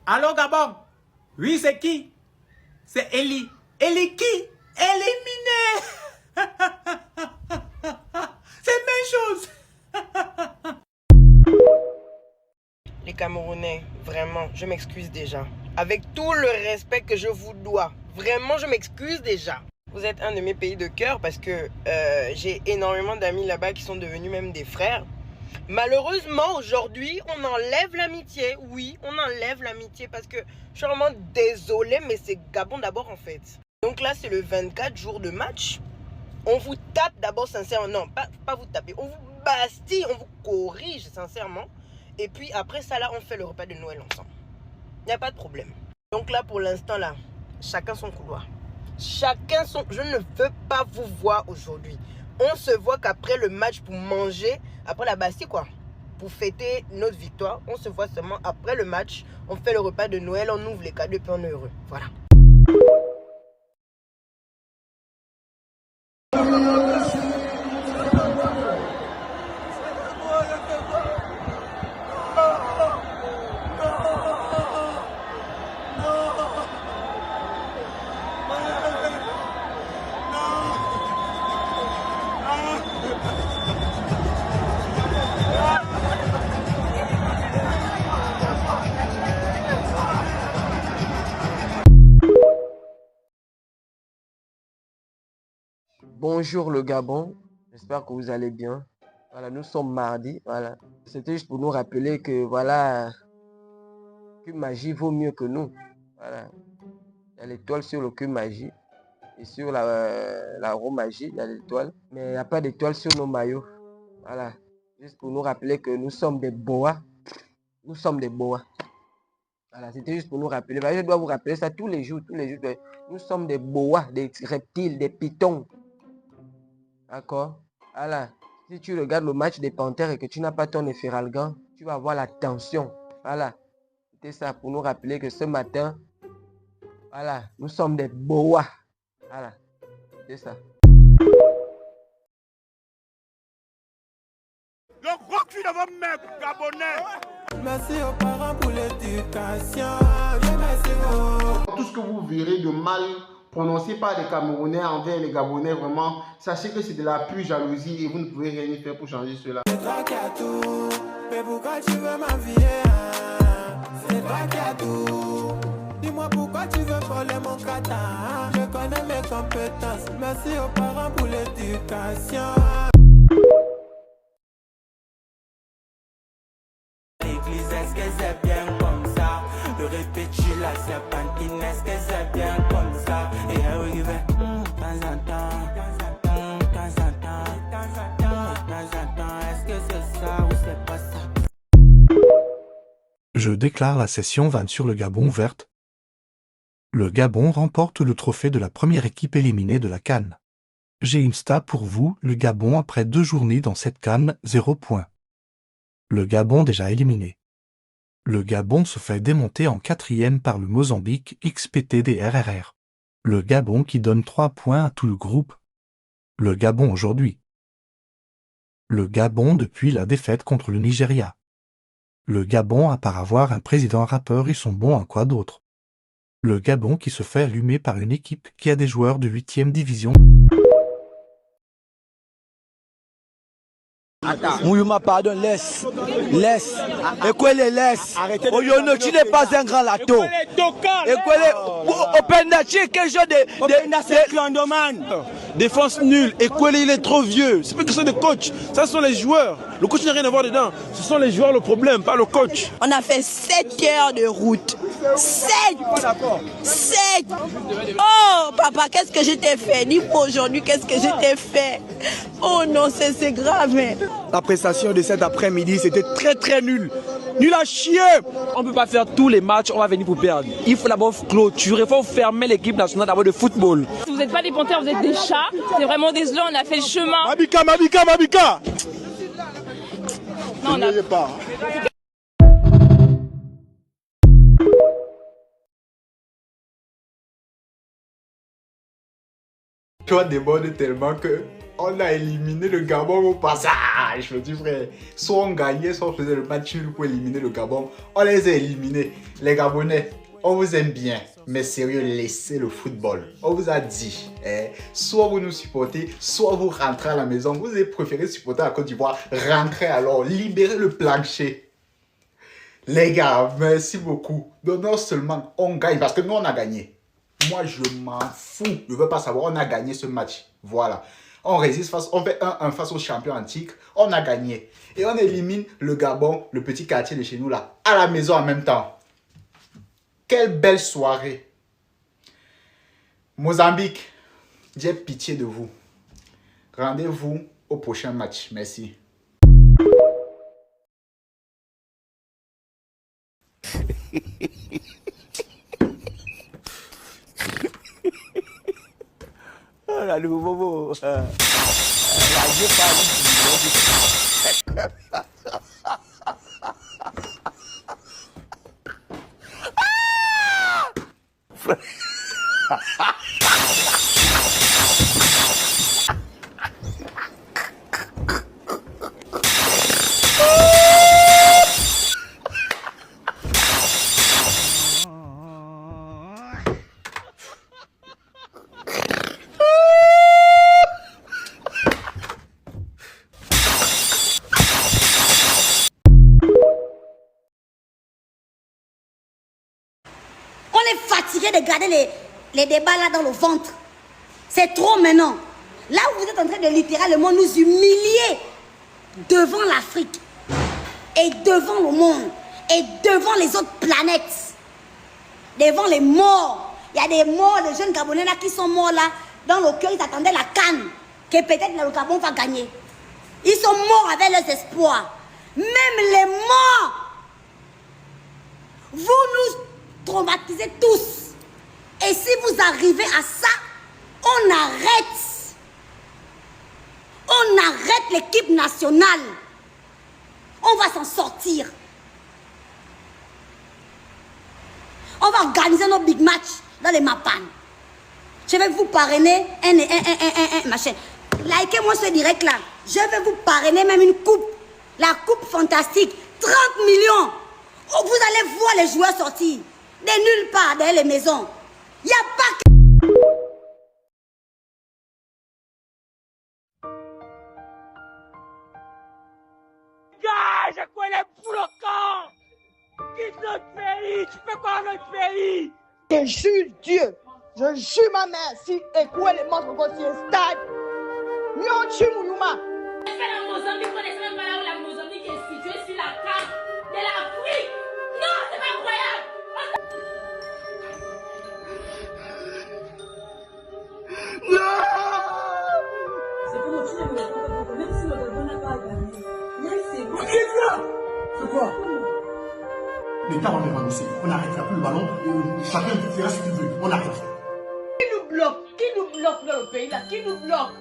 Allô, Gabon? Oui, c'est qui? C'est Eli. Eli qui? Éliminé. C'est la même chose. Les Camerounais, vraiment, je m'excuse déjà. Avec tout le respect que je vous dois, vraiment, je m'excuse déjà. Vous êtes un de mes pays de cœur parce que j'ai énormément d'amis là-bas qui sont devenus même des frères. Malheureusement, aujourd'hui, on enlève l'amitié. Oui, on enlève l'amitié parce que je suis vraiment désolée, mais c'est Gabon d'abord en fait. Donc là, c'est le 24 jours de match. On vous tape d'abord sincèrement. Non, pas vous taper. On vous bastille, on vous corrige sincèrement. Et puis après ça, là, on fait le repas de Noël ensemble. Il n'y a pas de problème. Donc là, pour l'instant, là, chacun son couloir. Chacun son... Je ne veux pas vous voir aujourd'hui. On se voit qu'après le match pour manger, après la Bastille, quoi. Pour fêter notre victoire, on se voit seulement après le match. On fait le repas de Noël, on ouvre les cadeaux et puis on est heureux. Voilà. Bonjour le Gabon, j'espère que vous allez bien. Voilà, nous sommes mardi, voilà. C'était juste pour nous rappeler que voilà, que Magie vaut mieux que nous. Voilà. Il y a l'étoile sur le cul Magie et sur la roue Magie, il y a l'étoile, mais il n'y a pas d'étoile sur nos maillots. Voilà. Juste pour nous rappeler que nous sommes des boas. Nous sommes des boas. Voilà, c'était juste pour nous rappeler. Je dois vous rappeler ça tous les jours, tous les jours. Nous sommes des boas, des reptiles, des pitons. D'accord? Voilà. Si tu regardes le match des Panthères et que tu n'as pas ton Efferalgan, tu vas avoir la tension. Voilà. C'était ça pour nous rappeler que ce matin, voilà, nous sommes des boas. Voilà. C'est ça. Le gros cul de vos mecs gabonais. Merci aux parents pour l'éducation. Merci. Tout ce que vous verrez de mal prononcé par les Camerounais envers les Gabonais, vraiment, sachez que c'est de la pure jalousie et vous ne pouvez rien y faire pour changer cela. C'est toi qui as tout, mais pourquoi tu veux m'envier, hein? C'est toi qui as tout. Dis-moi pourquoi tu veux voler mon kata. Je connais mes compétences. Merci aux parents pour l'éducation. L'église, est-ce que c'est bien comme ça? Le répétu, la serpentine, est-ce que c'est bien comme ça? Et oui, temps en temps, est-ce que c'est ça ou c'est pas ça? Je déclare la session 20 sur le Gabon ouverte. Le Gabon remporte le trophée de la première équipe éliminée de la CAN. J'ai une stat pour vous, le Gabon après 2 journées dans cette CAN, 0 points. Le Gabon déjà éliminé. Le Gabon se fait démonter en 4e par le Mozambique XPTDRRR. Le Gabon qui donne 3 points à tout le groupe. Le Gabon aujourd'hui. Le Gabon depuis la défaite contre le Nigeria. Le Gabon à part avoir un président rappeur, ils sont bons à quoi d'autre? Le Gabon qui se fait allumer par une équipe qui a des joueurs de 8e division. Mouyouma, pardon, laisse. Écoutez, laisse. Oyono, tu n'es pas un grand lato. Écoutez, Openda, tu es quel genre de clandoman? Défense nulle. Écoutez, il est trop vieux. C'est pas que ce soit des coachs. Ça sont les joueurs. Le coach n'a rien à voir dedans. Ce sont les joueurs le problème, pas le coach. On a fait 7 heures de route. 7. Oh, papa, qu'est-ce que je t'ai fait? Dis-moi aujourd'hui, qu'est-ce que je t'ai fait? Oh non, c'est grave. Hein. La prestation de cet après-midi, c'était très nul. Nul à chier. On ne peut pas faire tous les matchs, on va venir pour perdre. Il faut d'abord clôturer, il faut fermer l'équipe nationale d'abord de football. Vous n'êtes pas des panthères, vous êtes des chats. C'est vraiment désolé, on a fait le chemin. Mabika. Non, on a... pas. Toi déborde tellement que On a éliminé le Gabon au passage. Je me dis, frère, soit on gagnait, soit on faisait le match nul pour éliminer le Gabon. On les a éliminés. Les Gabonais, on vous aime bien. Mais sérieux, laissez le football. On vous a dit, soit vous nous supportez, soit vous rentrez à la maison. Vous avez préféré supporter la Côte d'Ivoire. Rentrez alors, libérez le plancher. Les gars, merci beaucoup. Non seulement on gagne, parce que nous on a gagné. Moi je m'en fous. Je ne veux pas savoir, on a gagné ce match. Voilà. On résiste on fait 1-1 face aux champions antiques. On a gagné. Et on élimine le Gabon, le petit quartier de chez nous là, à la maison en même temps. Quelle belle soirée. Mozambique, j'ai pitié de vous. Rendez-vous au prochain match. Merci. La nouveau On est fatigué de garder les débats là dans le ventre. C'est trop maintenant. Là où vous êtes en train de littéralement nous humilier devant l'Afrique et devant le monde et devant les autres planètes, devant les morts. Il y a des morts, des jeunes Gabonais là qui sont morts là, dans le cœur, ils attendaient la canne, que peut-être le Gabon va gagner. Ils sont morts avec leurs espoirs. Même les morts, vous nous traumatisez tous. Et si vous arrivez à ça, on arrête. On arrête l'équipe nationale. On va s'en sortir. On va organiser nos big matchs dans les Mapan. Je vais vous parrainer un machin. Likez-moi ce direct là. Je vais vous parrainer même une coupe. La coupe fantastique. 30 millions. Oh, vous allez voir les joueurs sortir. De nulle part derrière les maisons. Il n'y a pas que... Je connais bloquant. Quitte notre pays. Tu fais quoi dans notre pays? Je jure Dieu. Je jure ma mère. Si Ekoué les montre encore sur un stade. Mion Chimounuma. Je fais la Mozambique. On est même pas là où la Mozambique est située sur la carte de l'Afrique. Non, c'est pas incroyable. C'est pour nous tuer, même si le Gabon n'a pas gagné. C'est quoi? L'État va me renoncer. On n'arrêtera plus le ballon. Chacun fera ce qu'il veut. On arrête. Qui nous bloque dans le pays là? Qui nous bloque?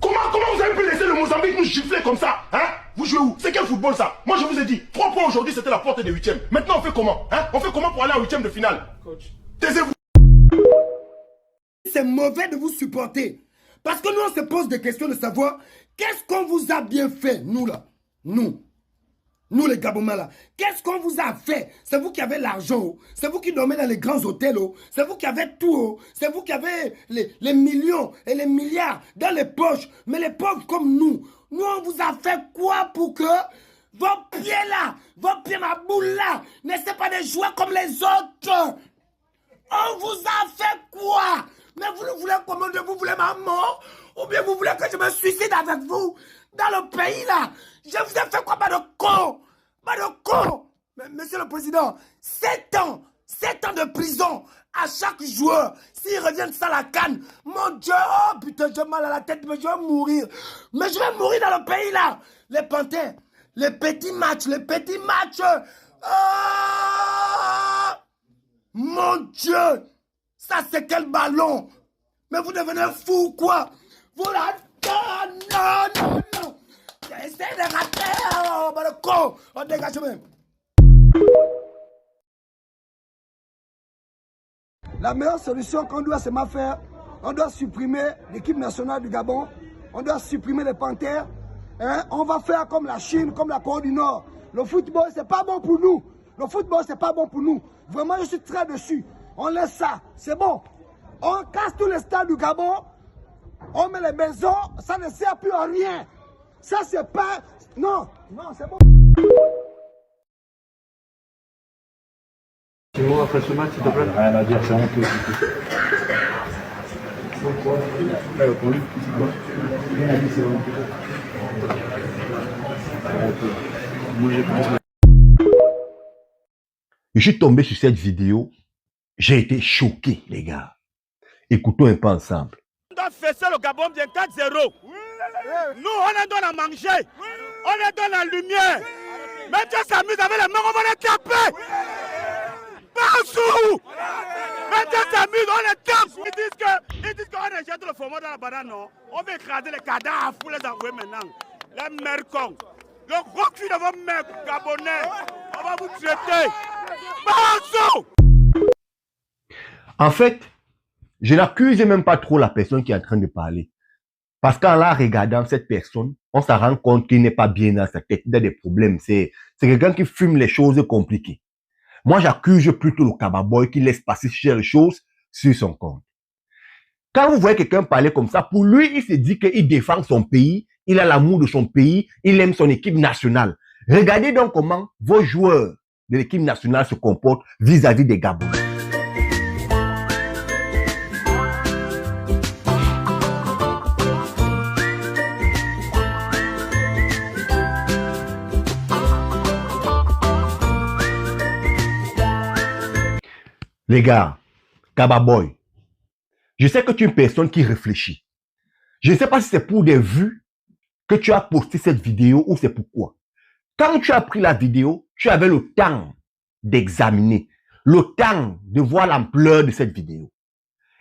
Comment vous avez pu laisser le Mozambique nous gifler comme ça, hein? Vous jouez où? C'est quel football ça? Moi je vous ai dit, 3 points aujourd'hui c'était la porte des 8e. Maintenant on fait comment, hein? On fait comment pour aller en 8e de finale? Coach, taisez-vous. C'est mauvais de vous supporter. Parce que nous on se pose des questions de savoir qu'est-ce qu'on vous a bien fait, nous là. Nous les Gabonais là, qu'est-ce qu'on vous a fait? C'est vous qui avez l'argent, c'est vous qui dormez dans les grands hôtels, c'est vous qui avez tout, c'est vous qui avez les millions et les milliards dans les poches. Mais les pauvres comme nous on vous a fait quoi pour que vos pieds là, vos pieds ma boule là, ne soient pas des joueurs comme les autres? On vous a fait quoi? Mais vous voulez comment? Vous voulez ma mort? Ou bien vous voulez que je me suicide avec vous? Dans le pays là, je vous ai fait quoi, pas de con? Pas de con? Mais monsieur le président, 7 ans de prison à chaque joueur. S'ils reviennent sans la canne, mon Dieu, oh putain, j'ai mal à la tête, mais je vais mourir. Mais je vais mourir dans le pays là. Les panthères, les petits matchs. Ah! Mon Dieu, ça c'est quel ballon? Mais vous devenez fou quoi? Vous là, non. Essayez de rater, oh, bah le con, on dégage même. La meilleure solution qu'on doit seulement faire, on doit supprimer l'équipe nationale du Gabon, on doit supprimer les Panthères, hein? On va faire comme la Chine, comme la Corée du Nord. Le football, c'est pas bon pour nous. Le football, c'est pas bon pour nous. Vraiment, je suis très dessus. On laisse ça, c'est bon. On casse tous les stades du Gabon, on met les maisons, ça ne sert plus à rien. Ça, c'est pas... Non, non, c'est bon. Dis-moi après ce match, s'il te plaît. Rien à dire, c'est honteux. Je suis tombé sur cette vidéo, j'ai été choqué, les gars. Écoutons un peu ensemble. On doit fesser le Gabon bien 4-0. Nous, on est dans la manger. On est dans la lumière. Mais tu s'amuses avec les mains, on va les taper. Partout. Mais tu s'amuses, on les tape. Ils disent qu'on rejette le format dans la banane, non. On va écraser les cadavres pour les envoyer maintenant. Les mercons. Le gros cul de vos mecs gabonais. On va vous traiter. Partout. En fait, je n'accuse même pas trop la personne qui est en train de parler. Parce qu'en la regardant, cette personne, on s'en rend compte qu'il n'est pas bien dans sa tête, il a des problèmes. C'est quelqu'un qui fume les choses compliquées. Moi, j'accuse plutôt le Kababoy qui laisse passer les choses sur son compte. Quand vous voyez quelqu'un parler comme ça, pour lui, il se dit qu'il défend son pays, il a l'amour de son pays, il aime son équipe nationale. Regardez donc comment vos joueurs de l'équipe nationale se comportent vis-à-vis des Gabonais. Les gars, Kababoy, je sais que tu es une personne qui réfléchit. Je ne sais pas si c'est pour des vues que tu as posté cette vidéo ou c'est pourquoi. Quand tu as pris la vidéo, tu avais le temps d'examiner, le temps de voir l'ampleur de cette vidéo.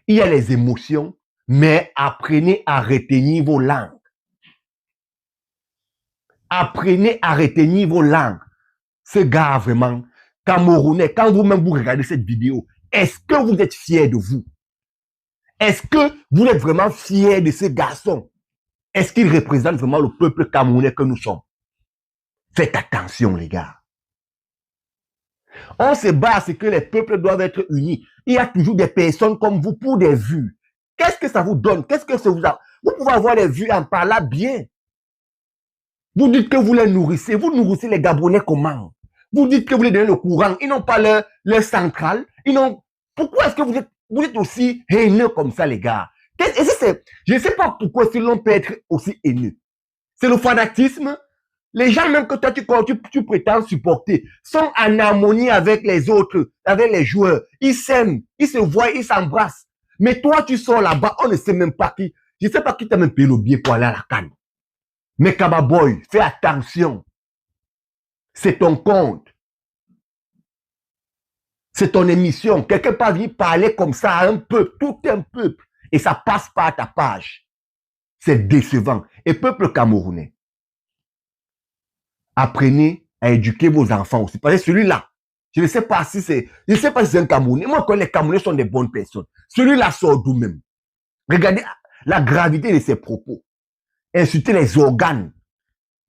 Il y a les émotions, mais apprenez à retenir vos langues. Apprenez à retenir vos langues. Ce gars vraiment, Camerounais, quand vous-même vous regardez cette vidéo, est-ce que vous êtes fiers de vous? Est-ce que vous êtes vraiment fiers de ce garçon? Est-ce qu'il représente vraiment le peuple camerounais que nous sommes? Faites attention, les gars. On se bat à ce que les peuples doivent être unis. Il y a toujours des personnes comme vous pour des vues. Qu'est-ce que ça vous donne? Qu'est-ce que ça vous a... Vous pouvez avoir des vues en parlant bien. Vous dites que vous les nourrissez. Vous nourrissez les Gabonais comment? Vous dites que vous les donnez le courant. Ils n'ont pas leur centrale. Pourquoi est-ce que vous êtes aussi haineux comme ça, les gars? Je ne sais pas pourquoi l'on peut être aussi haineux. C'est le fanatisme. Les gens même que toi, tu prétends supporter sont en harmonie avec les autres, avec les joueurs. Ils s'aiment, ils se voient, ils s'embrassent. Mais toi, tu sors là-bas, on ne sait même pas qui. Je ne sais pas qui t'a même payé le billet pour aller à la CAN. Mais Kababoy, fais attention. C'est ton compte. C'est ton émission. Quelqu'un peut venir parler comme ça à un peuple, tout un peuple. Et ça passe pas à ta page. C'est décevant. Et peuple camerounais, apprenez à éduquer vos enfants aussi. Parce que celui-là, je ne sais pas si c'est un Camerounais. Moi, quand les Camerounais sont des bonnes personnes. Celui-là sort d'où même. Regardez la gravité de ses propos. Insulter les organes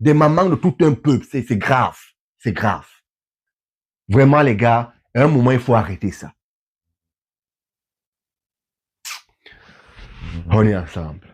des mamans de tout un peuple, c'est grave. C'est grave. Vraiment, les gars, à un moment, il faut arrêter ça. On est ensemble.